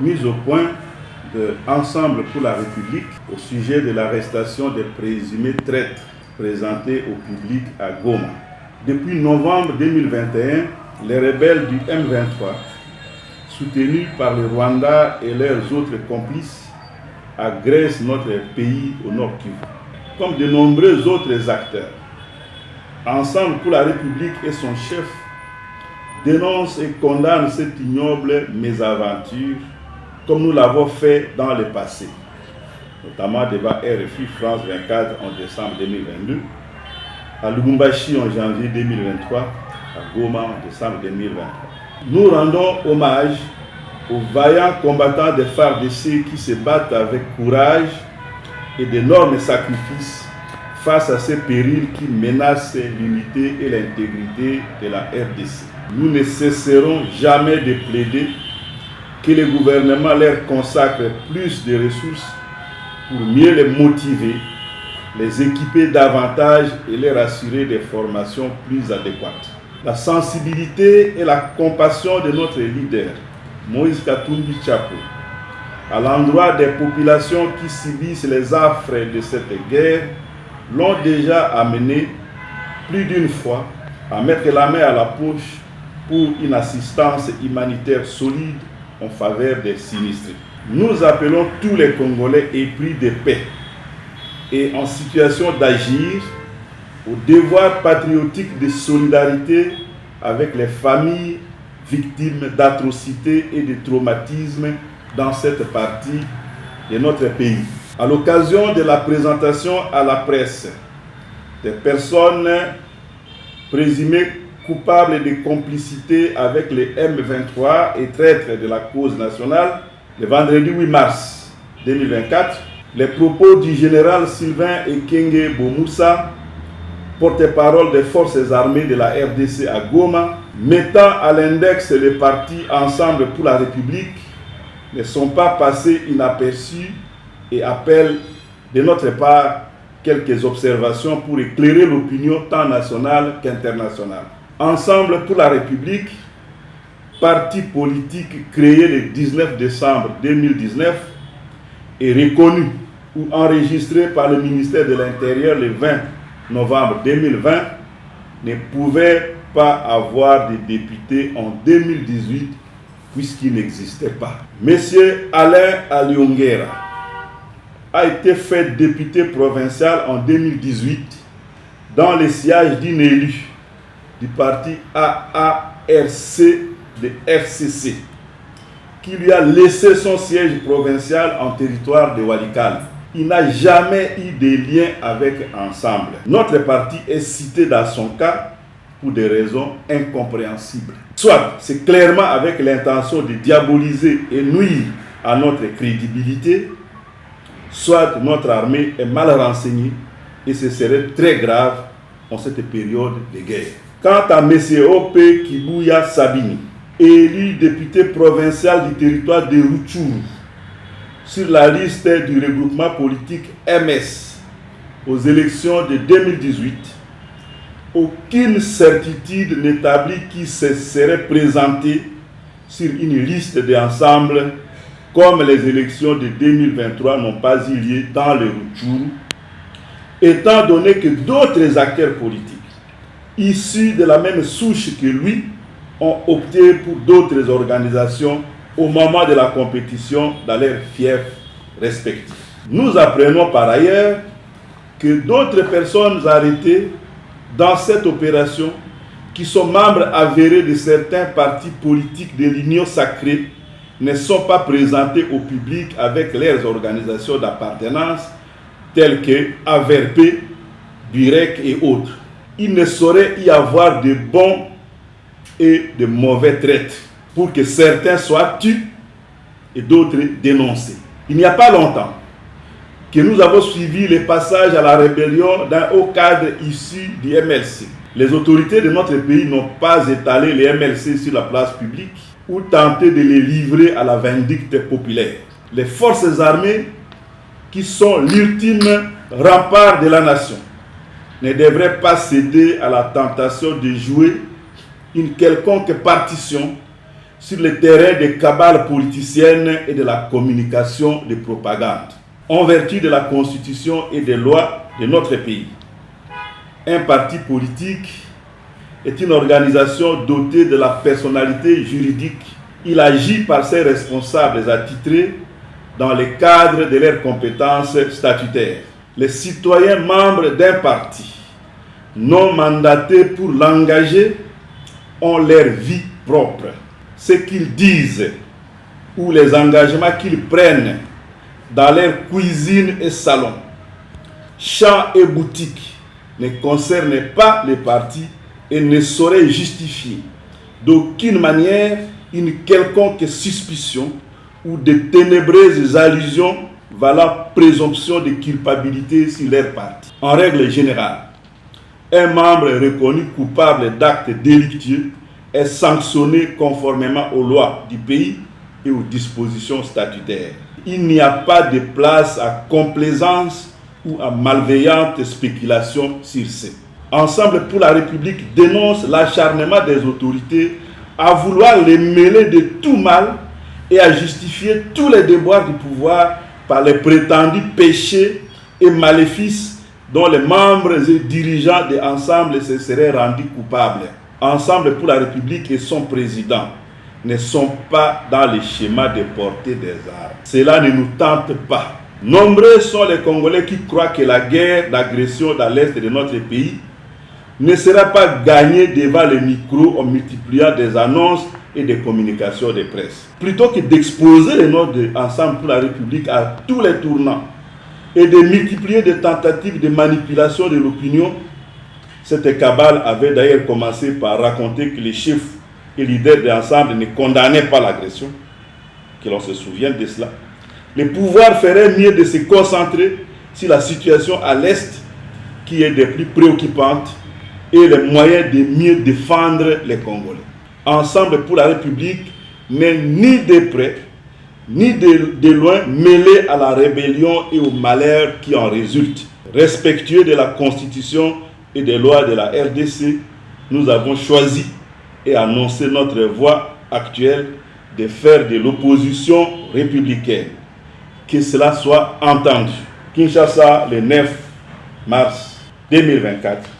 Mise au point de Ensemble pour la République au sujet de l'arrestation des présumés traîtres présentés au public à Goma. Depuis novembre 2021, les rebelles du M23, soutenus par le Rwanda et leurs autres complices, agressent notre pays au Nord Kivu, comme de nombreux autres acteurs. Ensemble pour la République et son chef dénoncent et condamnent cette ignoble mésaventure, comme nous l'avons fait dans le passé, notamment devant RFI France 24 en décembre 2022, à Lubumbashi en janvier 2023, à Goma en décembre 2023. Nous rendons hommage aux vaillants combattants des FARDC qui se battent avec courage et d'énormes sacrifices face à ces périls qui menacent l'unité et l'intégrité de la RDC. Nous ne cesserons jamais de plaider que le gouvernement leur consacre plus de ressources pour mieux les motiver, les équiper davantage et leur assurer des formations plus adéquates. La sensibilité et la compassion de notre leader, Moïse Katumbi Tshako, à l'endroit des populations qui subissent les affres de cette guerre, l'ont déjà amené plus d'une fois à mettre la main à la poche pour une assistance humanitaire solide en faveur des sinistrés. Nous appelons tous les Congolais épris de paix et en situation d'agir au devoir patriotique de solidarité avec les familles victimes d'atrocités et de traumatismes dans cette partie de notre pays. À l'occasion de la présentation à la presse des personnes présumées coupables de complicité avec les M23 et traîtres de la cause nationale, le vendredi 8 mars 2024, les propos du général Sylvain Ekenge Bomoussa, porte-parole des forces armées de la RDC à Goma, mettant à l'index les partis Ensemble pour la République, ne sont pas passés inaperçus et appellent de notre part quelques observations pour éclairer l'opinion tant nationale qu'internationale. Ensemble pour la République, parti politique créé le 19 décembre 2019 et reconnu ou enregistré par le ministère de l'Intérieur le 20 novembre 2020, ne pouvait pas avoir de député en 2018 puisqu'il n'existait pas. Monsieur Alain Aliongera a été fait député provincial en 2018 dans le siège d'une élue du parti AARC de FCC, qui lui a laissé son siège provincial en territoire de Walikale. Il n'a jamais eu de lien avec Ensemble. Notre parti est cité dans son cas pour des raisons incompréhensibles. Soit c'est clairement avec l'intention de diaboliser et nuire à notre crédibilité, soit notre armée est mal renseignée et ce serait très grave en cette période de guerre. Quant à M. O.P. Kibuya Sabini, élu député provincial du territoire de Rutshuru, sur la liste du regroupement politique MS aux élections de 2018, aucune certitude n'établit qui se serait présenté sur une liste d'ensemble comme les élections de 2023 n'ont pas eu lieu dans le Rutshuru, étant donné que d'autres acteurs politiques issus de la même souche que lui ont opté pour d'autres organisations au moment de la compétition dans leurs fiefs respectifs. Nous apprenons par ailleurs que d'autres personnes arrêtées dans cette opération, qui sont membres avérés de certains partis politiques de l'Union sacrée, ne sont pas présentées au public avec leurs organisations d'appartenance telles que AVRP, BUREC et autres. Il ne saurait y avoir de bons et de mauvais traîtres pour que certains soient tués et d'autres dénoncés. Il n'y a pas longtemps que nous avons suivi le passage à la rébellion d'un haut cadre issu du MLC. Les autorités de notre pays n'ont pas étalé les MLC sur la place publique ou tenté de les livrer à la vindicte populaire. Les forces armées, qui sont l'ultime rempart de la nation, ne devraient pas céder à la tentation de jouer une quelconque partition sur le terrain des cabales politiciennes et de la communication de propagande, en vertu de la Constitution et des lois de notre pays. Un parti politique est une organisation dotée de la personnalité juridique. Il agit par ses responsables attitrés dans le cadre de leurs compétences statutaires. Les citoyens membres d'un parti non mandatés pour l'engager ont leur vie propre. Ce qu'ils disent ou les engagements qu'ils prennent dans leur cuisine et salon, champs et boutiques ne concernent pas les partis et ne sauraient justifier d'aucune manière une quelconque suspicion ou de ténébreuses allusions valant présomption de culpabilité sur leur parti. En règle générale, un membre reconnu coupable d'actes délictueux est sanctionné conformément aux lois du pays et aux dispositions statutaires. Il n'y a pas de place à complaisance ou à malveillante spéculation sur ce. Ensemble pour la République dénonce l'acharnement des autorités à vouloir les mêler de tout mal et à justifier tous les déboires du pouvoir par les prétendus péchés et maléfices dont les membres et dirigeants de Ensemble se seraient rendus coupables. Ensemble pour la République et son président ne sont pas dans le schéma de portée des armes. Cela ne nous tente pas. Nombreux sont les Congolais qui croient que la guerre d'agression dans l'est de notre pays ne sera pas gagnée devant les micros en multipliant des annonces et des communications de presse. Plutôt que d'exposer les noms de Ensemble pour la République à tous les tournants et de multiplier des tentatives de manipulation de l'opinion, cette cabale avait d'ailleurs commencé par raconter que les chefs et leaders de Ensemble ne condamnaient pas l'agression, que l'on se souvienne de cela. Le pouvoir ferait mieux de se concentrer sur la situation à l'Est, qui est des plus préoccupantes, et les moyens de mieux défendre les Congolais. Ensemble pour la République n'est ni de près, ni de loin mêlé à la rébellion et au malheur qui en résulte. Respectueux de la Constitution et des lois de la RDC, nous avons choisi et annoncé notre voie actuelle de faire de l'opposition républicaine. Que cela soit entendu. Kinshasa, le 9 mars 2024.